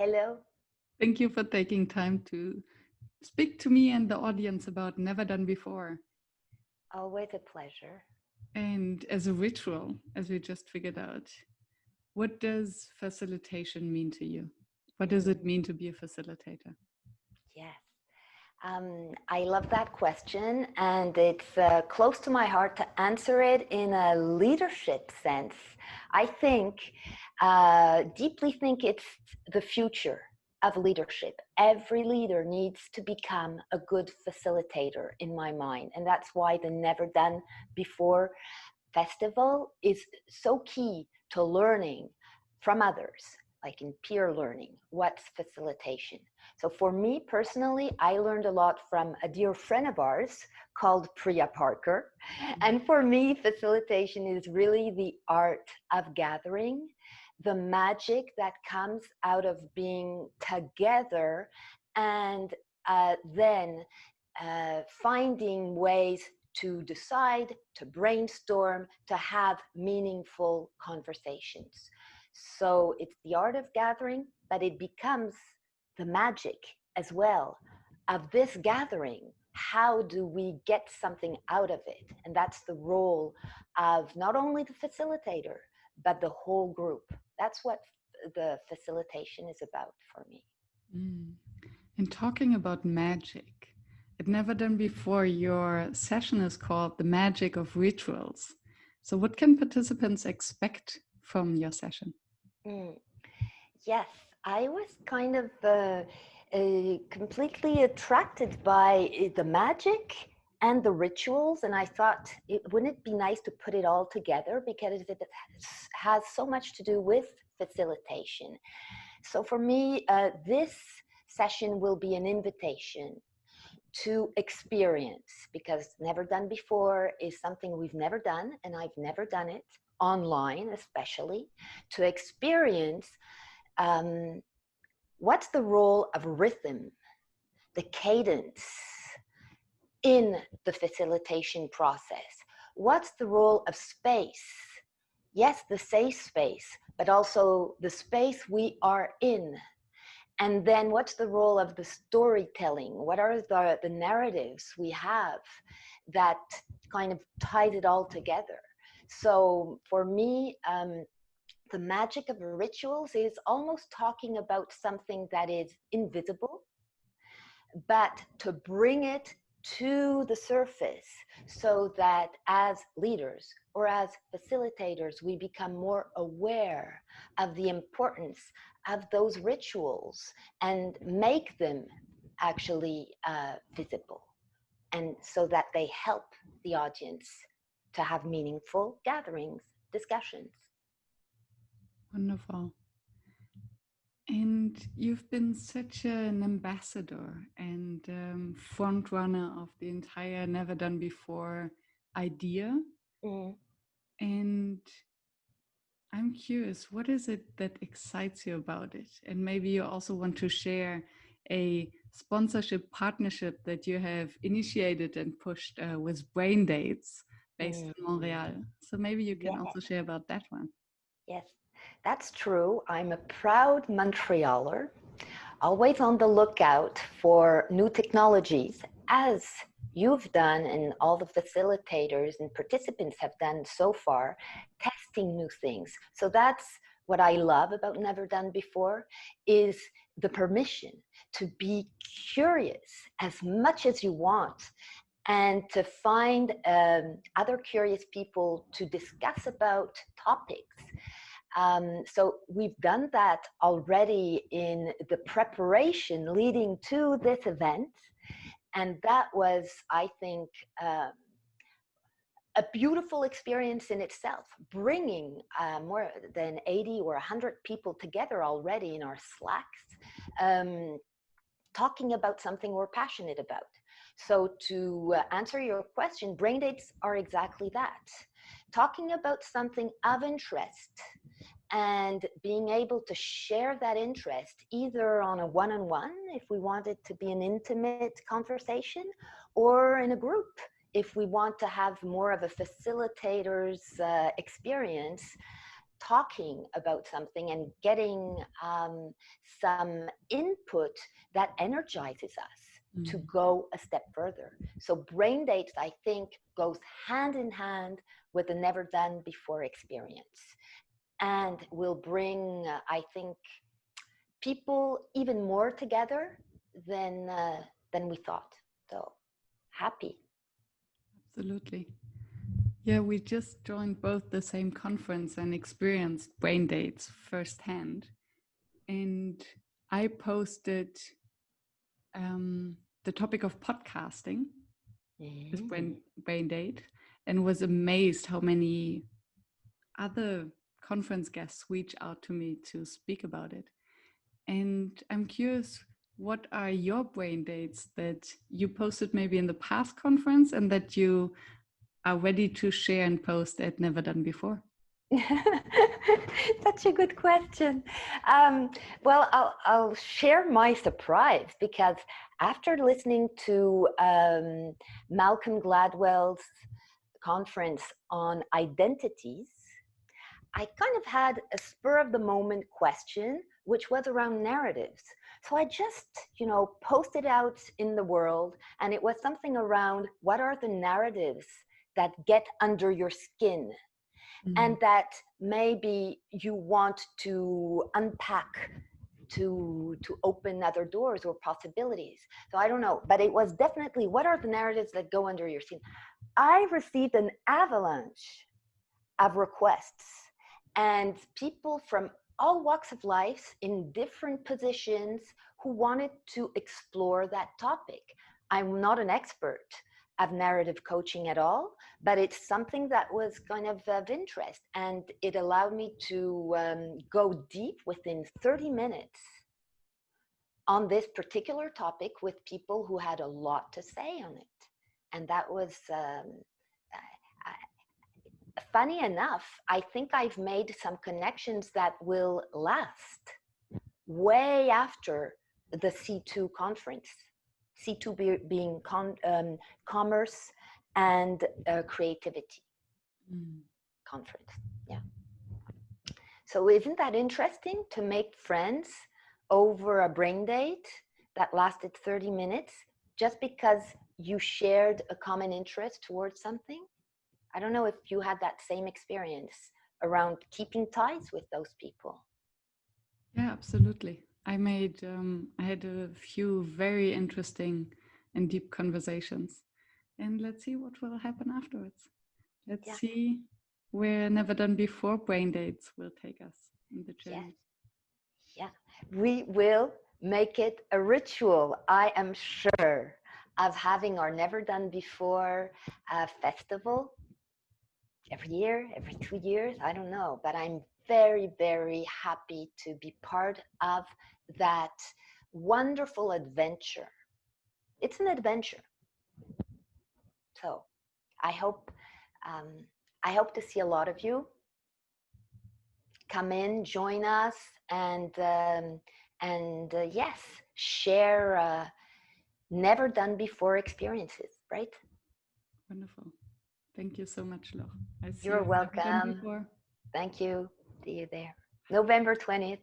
Hello. Thank you for taking time to speak to me and the audience about Never Done Before. Always a pleasure. And as a ritual, as we just figured out, what does facilitation mean to you? What does it mean to be a facilitator? Yes. I love that question, and it's close to my heart to answer it in a leadership sense. I deeply think it's the future of leadership. Every leader needs to become a good facilitator in my mind, and that's why the Never Done Before festival is so key to learning from others, like in peer learning. What's facilitation? So for me personally, I learned a lot from a dear friend of ours called Priya Parker. And for me, facilitation is really the art of gathering, the magic that comes out of being together, and then finding ways to decide, to brainstorm, to have meaningful conversations. So it's the art of gathering, but it becomes the magic as well of this gathering. How do we get something out of it? And that's the role of not only the facilitator, but the whole group. That's what the facilitation is about for me. And talking about magic, I'd never done before, your session is called The Magic of Rituals. So what can participants expect from your session? Yes, I was kind of completely attracted by the magic and the rituals, and I thought, wouldn't it be nice to put it all together, because it has so much to do with facilitation. So for me, this session will be an invitation to experience, because Never Done Before is something we've never done, and I've never done it online, especially to experience what's the role of rhythm, the cadence in the facilitation process. What's the role of space? Yes, the safe space, but also the space we are in. And then what's the role of the storytelling? What are the narratives we have that kind of ties it all together? So for me, the magic of rituals is almost talking about something that is invisible, but to bring it to the surface so that as leaders or as facilitators, we become more aware of the importance of those rituals and make them actually visible, and so that they help the audience to have meaningful gatherings, discussions. Wonderful. And you've been such an ambassador and front runner of the entire Never Done Before idea. And I'm curious, what is it that excites you about it? And maybe you also want to share a sponsorship partnership that you have initiated and pushed with Braindates based in Montreal. So maybe you can also share about that one. Yes, that's true. I'm a proud Montrealer, always on the lookout for new technologies, as you've done and all the facilitators and participants have done so far, testing new things. So that's what I love about Never Done Before, is the permission to be curious as much as you want, and to find other curious people to discuss about topics. So we've done that already in the preparation leading to this event. And that was, I think, a beautiful experience in itself, bringing more than 80 or 100 people together already in our Slacks, talking about something we're passionate about. So to answer your question, brain dates are exactly that. Talking about something of interest and being able to share that interest either on a one-on-one, if we want it to be an intimate conversation, or in a group, if we want to have more of a facilitator's experience, talking about something and getting some input that energizes us to go a step further. So brain dates, I think, goes hand in hand with the never done before experience, and will bring, I think, people even more together than we thought. So happy. Absolutely. Yeah, we just joined both the same conference and experienced brain dates firsthand. And I posted the topic of podcasting with brain date, and was amazed how many other conference guests reach out to me to speak about it. And I'm curious, what are your brain dates that you posted maybe in the past conference and that you are ready to share and post at Never Done Before? Such a good question. Well, I'll share my surprise, because after listening to Malcolm Gladwell's conference on identities, I kind of had a spur of the moment question, which was around narratives. So I just, posted out in the world, and it was something around, what are the narratives that get under your skin? And that maybe you want to unpack to open other doors or possibilities. So I don't know, but it was definitely, what are the narratives that go under your skin? I received an avalanche of requests, and people from all walks of life in different positions who wanted to explore that topic. I'm not an expert of narrative coaching at all, but it's something that was kind of interest, and it allowed me to go deep within 30 minutes on this particular topic with people who had a lot to say on it. And that was funny enough, I think I've made some connections that will last way after the C2 conference. C2 being commerce and creativity conference. Yeah. So isn't that interesting to make friends over a brain date that lasted 30 minutes just because you shared a common interest towards something? I don't know if you had that same experience around keeping ties with those people. Yeah, absolutely. I had a few very interesting and deep conversations, and let's see what will happen afterwards. Let's see where Never Done Before brain dates will take us in the journey. Yeah, we will make it a ritual, I am sure, of having our Never Done Before festival every year, every 2 years, I don't know, but I'm very, very happy to be part of that wonderful adventure. It's an adventure. So I hope to see a lot of you come in, join us, and yes, share never done before experiences, right? Wonderful. Thank you so much, Laure. You're welcome. Thank you. See you there. November 20th.